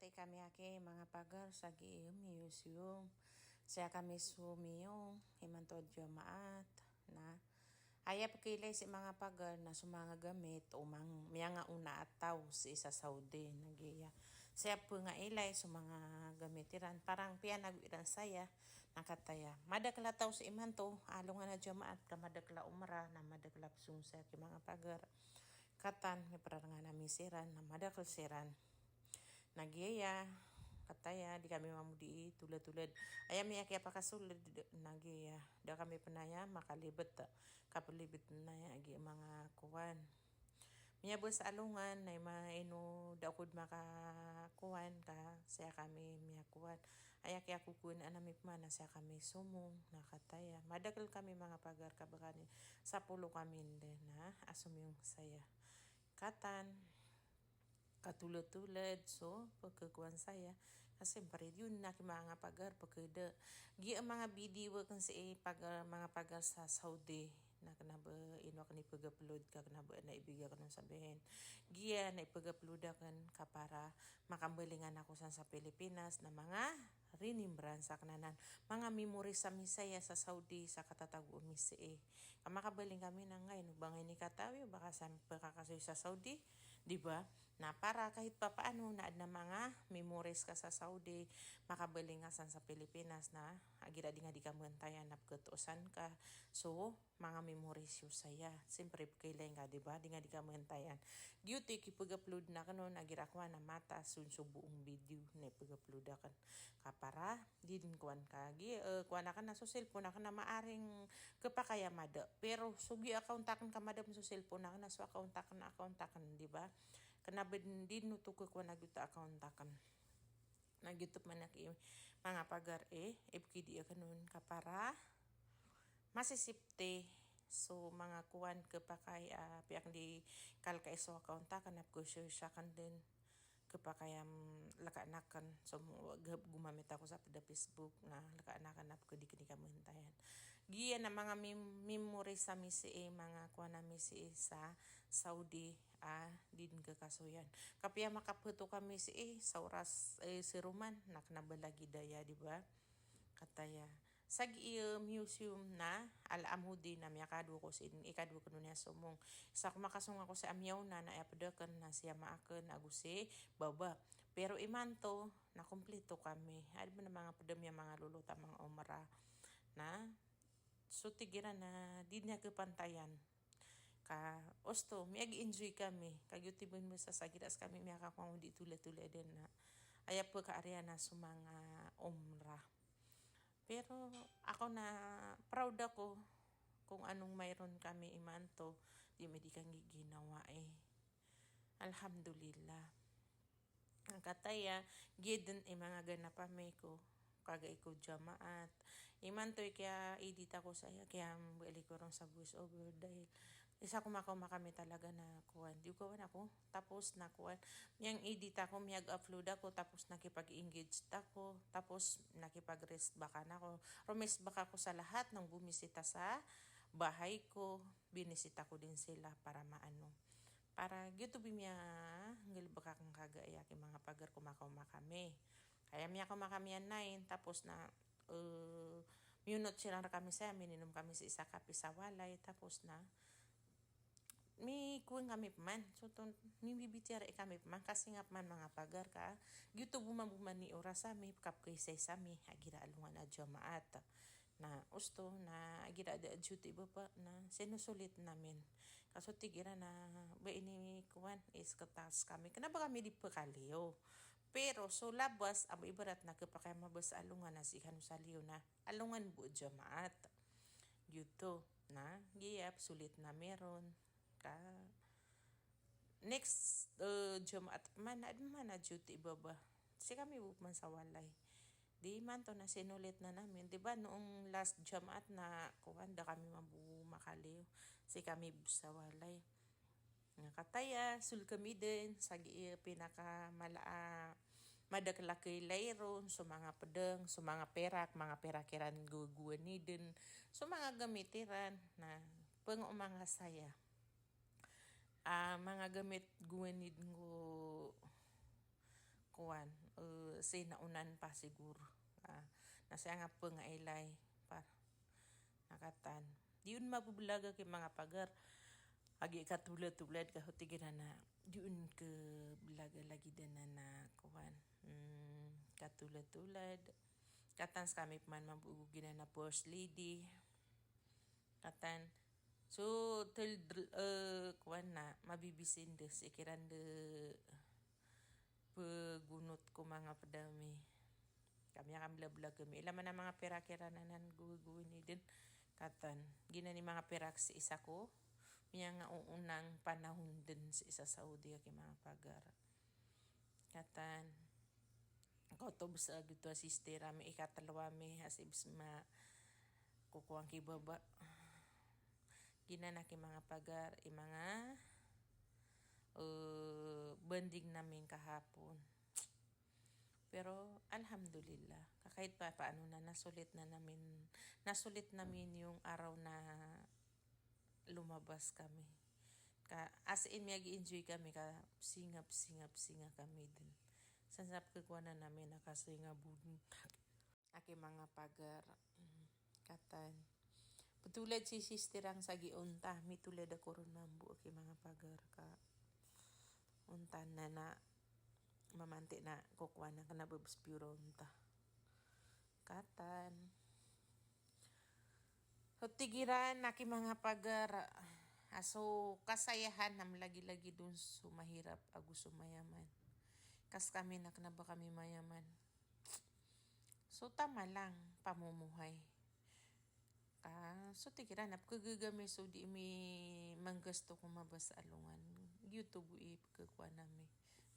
Tay kami mga pagar sa museum. Siya kami sumiyong himantod maat na aya pakilay si mga pagar na sumanga gamit umang nga una ataw si isa Saudi nagiya. Siya po nga ilay sumanga gamitiran parang piyanag-iran saya nakataya. Madakla taw si imanto alo nga na maat ka madakla umara na madakla sungsa ki mga pagar. Katan may parang nga namin siran na madakal siran. Nagyaya kataya di kami mamudi tulad-tulad ayam ya kaya pakasulad nagyaya da kami panaya makalibet kapalibet na agi mga kuwan miyabo sa alungan na maino daukod makakuwan ka saya kami miyakuwan ayak ya kukuan anami pamana saya kami sumong nakataya madakal kami mga pagar kabakani sa pulo kami din na asum yung saya katan katulad-tulad so pagkakuan saya kasi parid yun na mga pagar pagkada gi ang mga video kan si mga pagar sa Saudi na kanaba ino kan ipag-upload ka kanaba na ibigay ka nung sabihin giya na ipag-upload kan ka para makambalingan ako sa Pilipinas na mga rinimbrance sa kananan mga memories sa misaya sa Saudi sa katatago misi kamakabaling kami na ngayon bangay ni katawi baka sa pagkakasoy sa Saudi di ba na para kahit pa paano na mga memories ka sa Saudi makabalingasan sa Pilipinas na agira di nga di ka mantayan na pagkatusan ka so mga memories yung saya siyempre kailan ka di ba di nga di ka mantayan duty kipag-upload na kanon agira ko na mata sunso buong video na ipag-upload kan para di din kuan ka kuan ka na sa cellphone na maaring kapakayamada pero sugi account kan kamada sa cellphone na so account kan di ba kana din no to ko naguta account kan nag-YouTube man mga pagar ipkidi kanon ka para masisipte so mga kuan kapakay piak di kalka iso account kan ko siya kan din kapakayam lakaanakan so gumamit ako sa Facebook na lakaanakan ko di kamuntayan giya na mga memory sa misi mga kuan na misi sa Saudi din kakasuyan kapya makaputo kami sa oras si Roman naknabalagi daya di ba kataya sa museum na alamudi na miyakado ko sin ikado ko niya sumong sa kumakasong ako sa amyaw na naapadakan na siya maaken agusi baba pero imanto na kumpleto kami ay na mga padamya mga luluta mga umara na so tigiran na di niya kapantayan ka osto miag-enjoy kami kagyutibon mo sa sagiras kami miyakakwang di tula-tula din na aya po ka area na sumanga umra pero ako na proud ako kung anong mayroon kami imanto di may di kang ginawa alhamdulillah ang kataya giden mga ganapamay ko kaga iko jamaat imantoy kaya edit ako sa kaya bali ko ron sa voice over dahil isa ko kami talaga na kuwan di ko ako tapos na kuwan yang edit ako miyag upload ako tapos nakipag-engage ako tapos nakipag-rest baka na ako rumis baka ako sa lahat ng bumisita sa bahay ko binisita ko din sila para maano para YouTube miya ngil baka kang kagaya ki mga pagar kumakama kami kaya miya kumakamian 9 tapos na minute sila kami sa mininom kami sa isa kape sa walay tapos na may kuwing kami man so may bibitira kami man kasi nga man mga pagar ka YouTube buman ni oras mi kapkay sa mi agira alungan na jamaat na usto na agira da duty ba pa na sinusulit namin kaso tigira na ba ini kuwan is katas kami kana ba kami di pa kaliyo pero so labas abo ibarat na kapakay mabas alungan na si kanu sa liyo na alungan bu jamaat yuto na giyap sulit na meron ka next jamaat man na duty baba si kami man sa walay di man to na sinulit na namin di ba noong last jamaat na kuwan da kami makaliw si kami sa walay nga kataya sul kami din sa pinaka madakla kay layron so mga pedeng so mga perak mga perakiran guguan ni din so mga gamitiran na mga saya mga gamit guwanid ngo kuwan sinaunan pa siguro. Nasa nga po nga ilay para nakatan. Diun mabubulaga kay mga pagar. Agi katulad-tulad kahutigiran na diun ke bulaga lagi din na kuwan. Katulad-tulad. Katans kami man mabugugin na first lady. Katan. So, kuwan na, mabibisin des. Ikiran de pagunot ko mga padami. Kami ang bla-bla kami. Ilaman na mga pera-kira na guwi ni din. Katan. Gina ni mga perak si isa ko. Miya nga unang panahon din sa isa Saudi kay mga pagar. Katan. Kautob sa gito sister mi ikatalawa mi asibs ma kukuang kibaba. Gina na kay mga pagar mga banding namin kahapon. Pero alhamdulillah, kahit pa paano na nasulit namin yung araw na lumabas kami. As in, enjoy kami singap kami din. Sansap kagwa na namin nakasinga budin. Aki mga pagar. Katan. Patulad si sister ang sagiunta. Mitulad ako ron mambu aki mga pagar ka. Untan na mamanti na kukuha na ka nababspiro unta. Katan. Tigiran naki mga pagar. Aso kasayahan nam lagi-lagi dun sumahirap agu sumayaman. Kas kami naknaba kami mayaman. So tama lang pamumuhay. So tigiran napkagagami so di mi manggasto ko mabasa alungan. YouTube ipagkuha nami.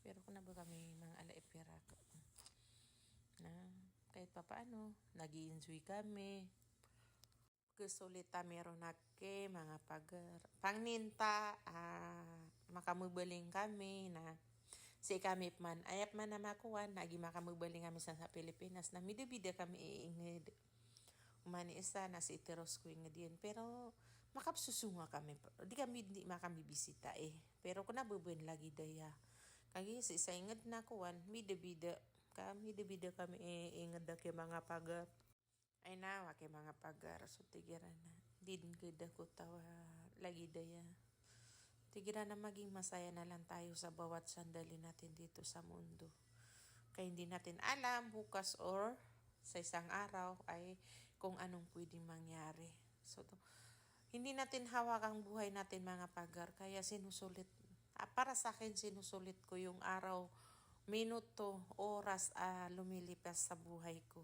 Pero kung naba kami mga alaipira ko. Na kahit pa paano nag-i-enjoy kami. Kesulita meron nake mga pagar. Pangninta makamubaling kami na si kami man ayap man na makuwan nagi makamubaling kami sa Pilipinas na midabida kami iingid. Umani isa na si Iteros ko ingedin pero makapsusunga kami. Di makami bisita Pero kung nabubuin lagi daya. Kagi si isa inged na kuwan midabida kami iinged na kay mga pagar. Ay nawa kay mga pagar so tigiran na. Din gada ko tawa lagi daya. Tigiran na maging masaya na lang tayo sa bawat sandali natin dito sa mundo. Kaya hindi natin alam bukas or sa isang araw ay kung anong pwedeng mangyari. So, hindi natin hawak ang buhay natin mga pagar. Kaya sinusulit. Para sa akin sinusulit ko yung araw, minuto, oras lumilipas sa buhay ko.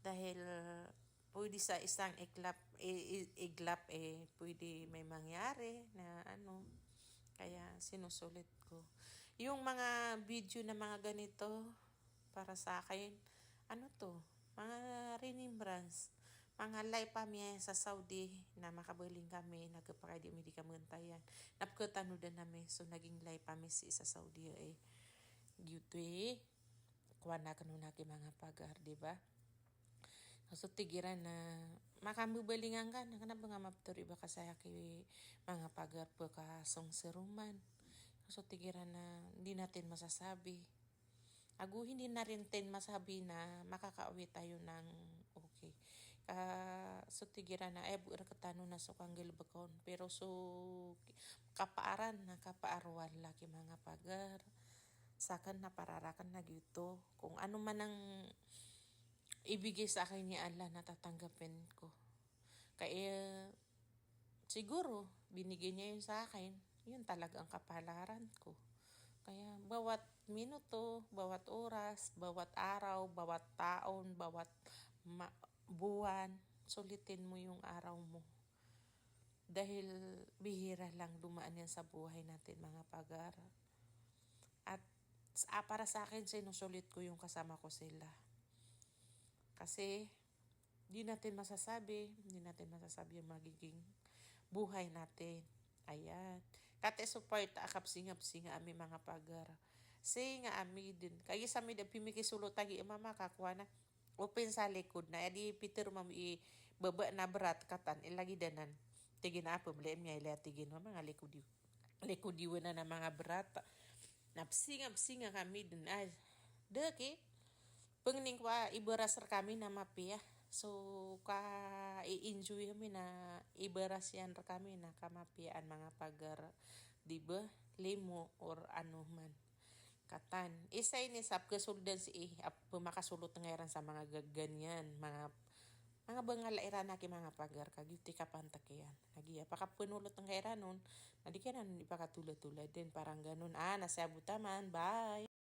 Dahil pwede sa isang iglap pwede may mangyari na kaya sinusulit ko. Yung mga video na mga ganito para sa akin, mga remembrance, mga live kami sa Saudi na makabaling kami, nagpakadi mi di kamuntayan. Napkatano din namin, so naging live kami sa Saudi Dito kuha na kanun mga pagar, di ba? So tigiran na makamubalingan ka na ba nga mapturi ba kasaya kay mga pagar po kasong seruman. So tigiran na hindi natin masasabi. Hindi na rin masabi na makakauwi tayo ng okay. So tigiran na katano na so kanggil bakon. Pero so kapaaran na kapaarwan laki mga pagar. Sakan na pararakan na gito. Kung ano man ang ibigay sa akin ni Allah na tatanggapin ko. Kaya siguro binigay niya yun sa akin. Yun talaga ang kapalaran ko. Kaya bawat minuto, bawat oras, bawat araw, bawat taon, bawat buwan, sulitin mo yung araw mo. Dahil bihira lang dumaan yan sa buhay natin mga pagar. At para sa akin sinusulit ko yung kasama ko sila. Kasi hindi natin masasabi yung magiging buhay natin. Ayan. Kate support akap singap-singa ami mga pagar. Singa ami din. Kaya sa mi da pimikisulot tagi mama kakuha na. Open sa likod na. Edi Peter mami baba na berat katan. Ilagi danan. Tigin apa mali niya ila tigin mga likod na mga berat. Napsingap-singa kami din. Ay, Deki, pengning kwa iberas kami na mapia. So, i-enjoy kami na iberas yan kami na kamapian mga pagar, di ba? Limo or ano man. Katan. Isa ini sap kasuldan si pumakasulot ngayon sa mga gaganyan, mga bangal era na ki mga pagar kagyuti ka pantakian. Nagiya pakapunulot ng era nun, nadi ka na ipakatulad-tulad din parang ganun. Nasabuta man. Bye.